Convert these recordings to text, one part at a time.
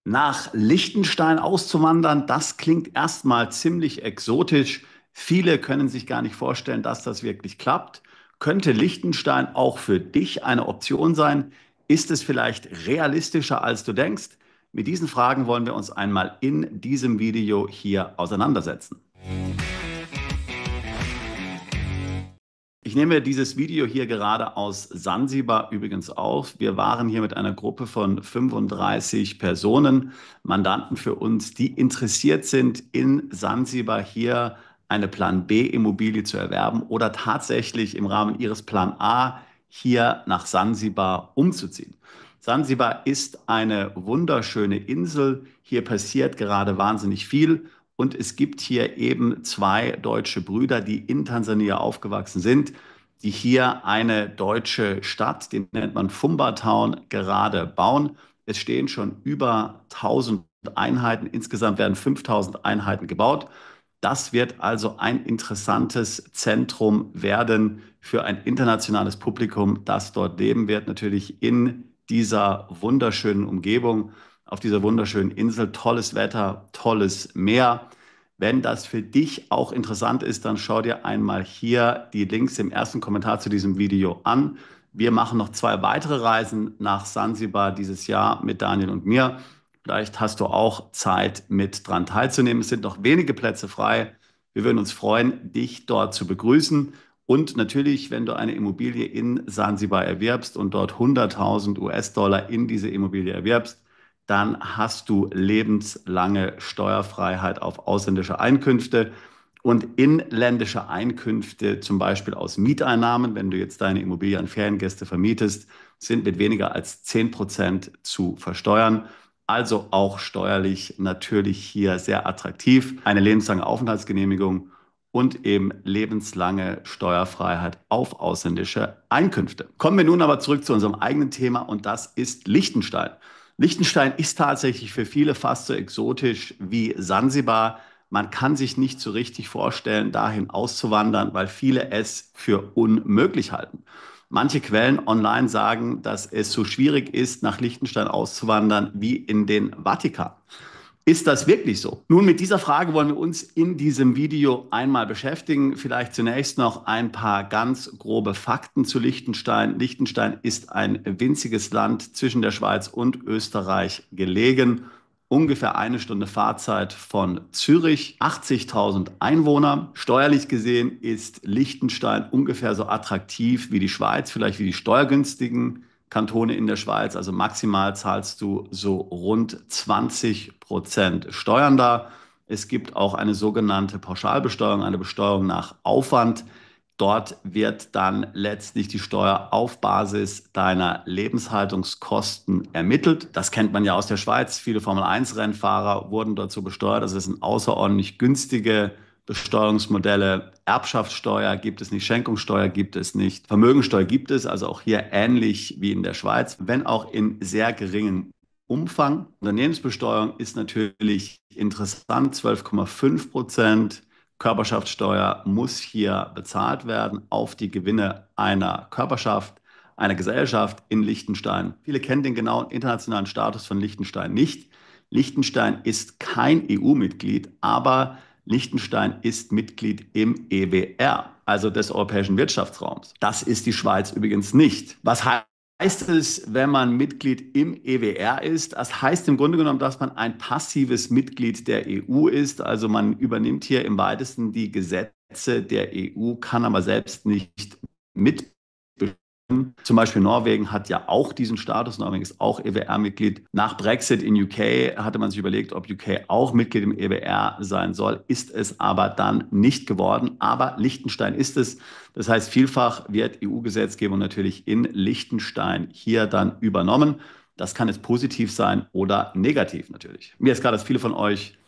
Nach Liechtenstein auszuwandern, das klingt erstmal ziemlich exotisch. Viele können sich gar nicht vorstellen, dass das wirklich klappt. Könnte Liechtenstein auch für dich eine Option sein? Ist es vielleicht realistischer, als du denkst? Mit diesen Fragen wollen wir uns einmal in diesem Video hier auseinandersetzen. Ich nehme dieses Video hier gerade aus Sansibar übrigens auf. Wir waren hier mit einer Gruppe von 35 Personen, Mandanten für uns, die interessiert sind, in Sansibar hier eine Plan B-Immobilie zu erwerben oder tatsächlich im Rahmen ihres Plan A hier nach Sansibar umzuziehen. Sansibar ist eine wunderschöne Insel. Hier passiert gerade wahnsinnig viel. Und es gibt hier eben zwei deutsche Brüder, die in Tansania aufgewachsen sind, die hier eine deutsche Stadt, die nennt man Fumba Town, gerade bauen. Es stehen schon über 1000 Einheiten. Insgesamt werden 5000 Einheiten gebaut. Das wird also ein interessantes Zentrum werden für ein internationales Publikum, das dort leben wird, natürlich in dieser wunderschönen Umgebung, auf dieser wunderschönen Insel. Tolles Wetter, tolles Meer. Wenn das für dich auch interessant ist, dann schau dir einmal hier die Links im ersten Kommentar zu diesem Video an. Wir machen noch zwei weitere Reisen nach Sansibar dieses Jahr mit Daniel und mir. Vielleicht hast du auch Zeit, mit dran teilzunehmen. Es sind noch wenige Plätze frei. Wir würden uns freuen, dich dort zu begrüßen. Und natürlich, wenn du eine Immobilie in Sansibar erwirbst und dort 100.000 US-Dollar in diese Immobilie erwirbst, dann hast du lebenslange Steuerfreiheit auf ausländische Einkünfte. Und inländische Einkünfte, zum Beispiel aus Mieteinnahmen, wenn du jetzt deine Immobilie an Feriengäste vermietest, sind mit weniger als 10% zu versteuern. Also auch steuerlich natürlich hier sehr attraktiv. Eine lebenslange Aufenthaltsgenehmigung und eben lebenslange Steuerfreiheit auf ausländische Einkünfte. Kommen wir nun aber zurück zu unserem eigenen Thema und das ist Liechtenstein. Liechtenstein ist tatsächlich für viele fast so exotisch wie Sansibar. Man kann sich nicht so richtig vorstellen, dahin auszuwandern, weil viele es für unmöglich halten. Manche Quellen online sagen, dass es so schwierig ist, nach Liechtenstein auszuwandern wie in den Vatikan. Ist das wirklich so? Nun, mit dieser Frage wollen wir uns in diesem Video einmal beschäftigen. Vielleicht zunächst noch ein paar ganz grobe Fakten zu Liechtenstein. Liechtenstein ist ein winziges Land zwischen der Schweiz und Österreich gelegen. Ungefähr eine Stunde Fahrzeit von Zürich, 80.000 Einwohner. Steuerlich gesehen ist Liechtenstein ungefähr so attraktiv wie die Schweiz, vielleicht wie die steuergünstigen Kantone in der Schweiz. Also maximal zahlst du so rund 20% Steuern da. Es gibt auch eine sogenannte Pauschalbesteuerung, eine Besteuerung nach Aufwand. Dort wird dann letztlich die Steuer auf Basis deiner Lebenshaltungskosten ermittelt. Das kennt man ja aus der Schweiz. Viele Formel-1-Rennfahrer wurden dort so besteuert. Das ist ein außerordentlich günstige Besteuerungsmodelle. Erbschaftssteuer gibt es nicht, Schenkungssteuer gibt es nicht, Vermögensteuer gibt es, also auch hier ähnlich wie in der Schweiz, wenn auch in sehr geringem Umfang. Unternehmensbesteuerung ist natürlich interessant, 12,5%. Körperschaftssteuer muss hier bezahlt werden auf die Gewinne einer Körperschaft, einer Gesellschaft in Liechtenstein. Viele kennen den genauen internationalen Status von Liechtenstein nicht. Liechtenstein ist kein EU-Mitglied, aber Liechtenstein ist Mitglied im EWR, also des Europäischen Wirtschaftsraums. Das ist die Schweiz übrigens nicht. Was heißt es, wenn man Mitglied im EWR ist? Das heißt im Grunde genommen, dass man ein passives Mitglied der EU ist. Also man übernimmt hier im weitesten die Gesetze der EU, kann aber selbst nicht mitbestimmen. Zum Beispiel Norwegen hat ja auch diesen Status. Norwegen ist auch EWR-Mitglied. Nach Brexit in UK hatte man sich überlegt, ob UK auch Mitglied im EWR sein soll. Ist es aber dann nicht geworden. Aber Liechtenstein ist es. Das heißt, vielfach wird EU-Gesetzgebung natürlich in Liechtenstein hier dann übernommen. Das kann jetzt positiv sein oder negativ natürlich. Mir ist klar, dass viele von euch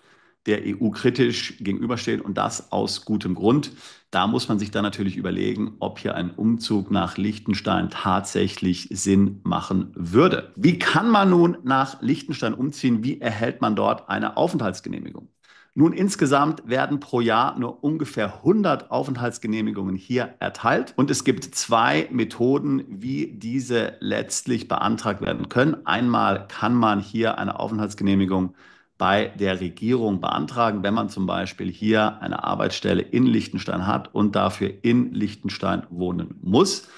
der EU kritisch gegenüberstehen und das aus gutem Grund. Da muss man sich dann natürlich überlegen, ob hier ein Umzug nach Liechtenstein tatsächlich Sinn machen würde. Wie kann man nun nach Liechtenstein umziehen? Wie erhält man dort eine Aufenthaltsgenehmigung? Nun, insgesamt werden pro Jahr nur ungefähr 100 Aufenthaltsgenehmigungen hier erteilt und es gibt zwei Methoden, wie diese letztlich beantragt werden können. Einmal kann man hier eine Aufenthaltsgenehmigung bei der Regierung beantragen, wenn man zum Beispiel hier eine Arbeitsstelle in Liechtenstein hat und dafür in Liechtenstein wohnen muss.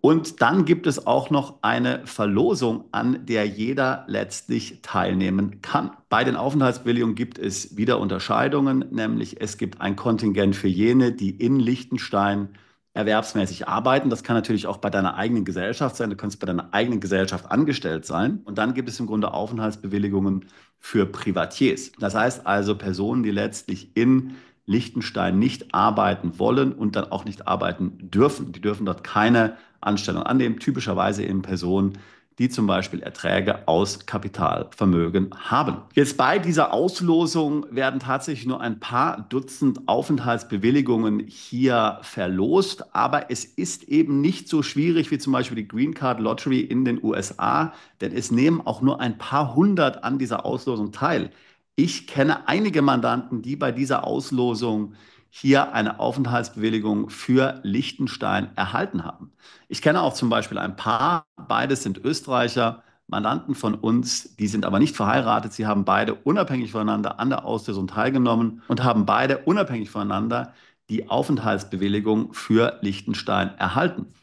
Und dann gibt es auch noch eine Verlosung, an der jeder letztlich teilnehmen kann. Bei den Aufenthaltsbewilligungen gibt es wieder Unterscheidungen, nämlich es gibt ein Kontingent für jene, die in Liechtenstein erwerbsmäßig arbeiten. Das kann natürlich auch bei deiner eigenen Gesellschaft sein. Du kannst bei deiner eigenen Gesellschaft angestellt sein. Und dann gibt es im Grunde Aufenthaltsbewilligungen für Privatiers. Das heißt also Personen, die letztlich in Liechtenstein nicht arbeiten wollen und dann auch nicht arbeiten dürfen. Die dürfen dort keine Anstellung annehmen, typischerweise eben Personen, die zum Beispiel Erträge aus Kapitalvermögen haben. Jetzt bei dieser Auslosung werden tatsächlich nur ein paar Dutzend Aufenthaltsbewilligungen hier verlost, aber es ist eben nicht so schwierig wie zum Beispiel die Green Card Lottery in den USA, denn es nehmen auch nur ein paar hundert an dieser Auslosung teil. Ich kenne einige Mandanten, die bei dieser Auslosung hier eine Aufenthaltsbewilligung für Liechtenstein erhalten haben. Ich kenne auch zum Beispiel ein Paar, beides sind Österreicher, Mandanten von uns, die sind aber nicht verheiratet. Sie haben beide unabhängig voneinander an der Auslosung teilgenommen und haben beide unabhängig voneinander die Aufenthaltsbewilligung für Liechtenstein erhalten.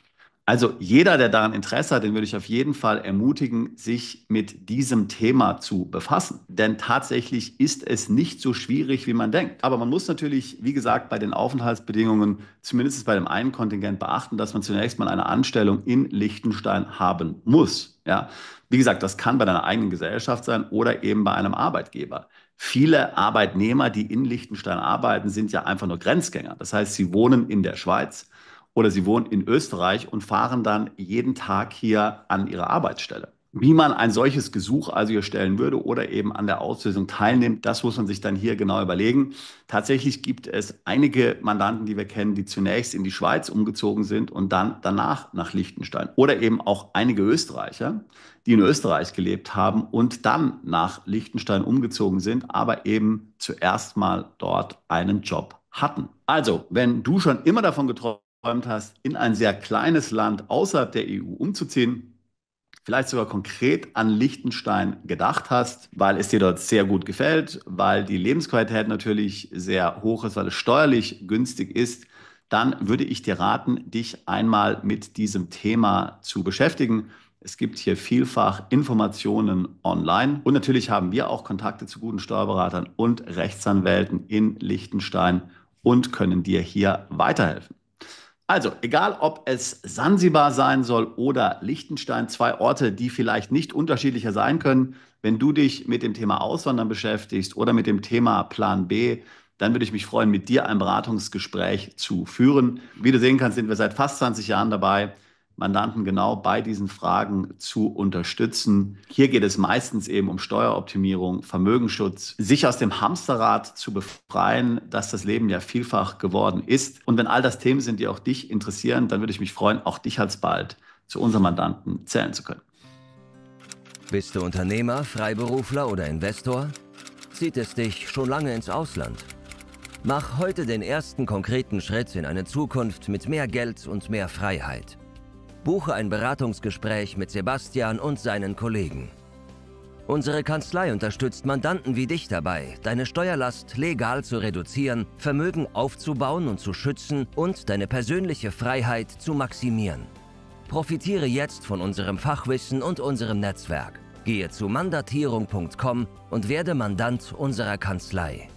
Also jeder, der daran Interesse hat, den würde ich auf jeden Fall ermutigen, sich mit diesem Thema zu befassen. Denn tatsächlich ist es nicht so schwierig, wie man denkt. Aber man muss natürlich, wie gesagt, bei den Aufenthaltsbedingungen, zumindest bei dem einen Kontingent beachten, dass man zunächst mal eine Anstellung in Liechtenstein haben muss. Ja? Wie gesagt, das kann bei deiner eigenen Gesellschaft sein oder eben bei einem Arbeitgeber. Viele Arbeitnehmer, die in Liechtenstein arbeiten, sind ja einfach nur Grenzgänger. Das heißt, sie wohnen in der Schweiz oder sie wohnen in Österreich und fahren dann jeden Tag hier an ihre Arbeitsstelle. Wie man ein solches Gesuch also hier stellen würde oder eben an der Auslösung teilnimmt, das muss man sich dann hier genau überlegen. Tatsächlich gibt es einige Mandanten, die wir kennen, die zunächst in die Schweiz umgezogen sind und dann danach nach Liechtenstein. Oder eben auch einige Österreicher, die in Österreich gelebt haben und dann nach Liechtenstein umgezogen sind, aber eben zuerst mal dort einen Job hatten. Also, wenn du schon immer davon geträumt hast, in ein sehr kleines Land außerhalb der EU umzuziehen, vielleicht sogar konkret an Liechtenstein gedacht hast, weil es dir dort sehr gut gefällt, weil die Lebensqualität natürlich sehr hoch ist, weil es steuerlich günstig ist, dann würde ich dir raten, dich einmal mit diesem Thema zu beschäftigen. Es gibt hier vielfach Informationen online und natürlich haben wir auch Kontakte zu guten Steuerberatern und Rechtsanwälten in Liechtenstein und können dir hier weiterhelfen. Also, egal ob es Sansibar sein soll oder Liechtenstein, zwei Orte, die vielleicht nicht unterschiedlicher sein können. Wenn du dich mit dem Thema Auswandern beschäftigst oder mit dem Thema Plan B, dann würde ich mich freuen, mit dir ein Beratungsgespräch zu führen. Wie du sehen kannst, sind wir seit fast 20 Jahren dabei, Mandanten genau bei diesen Fragen zu unterstützen. Hier geht es meistens eben um Steueroptimierung, Vermögensschutz, sich aus dem Hamsterrad zu befreien, das das Leben ja vielfach geworden ist. Und wenn all das Themen sind, die auch dich interessieren, dann würde ich mich freuen, auch dich alsbald zu unseren Mandanten zählen zu können. Bist du Unternehmer, Freiberufler oder Investor? Zieht es dich schon lange ins Ausland? Mach heute den ersten konkreten Schritt in eine Zukunft mit mehr Geld und mehr Freiheit. Buche ein Beratungsgespräch mit Sebastian und seinen Kollegen. Unsere Kanzlei unterstützt Mandanten wie dich dabei, deine Steuerlast legal zu reduzieren, Vermögen aufzubauen und zu schützen und deine persönliche Freiheit zu maximieren. Profitiere jetzt von unserem Fachwissen und unserem Netzwerk. Gehe zu mandatierung.com und werde Mandant unserer Kanzlei.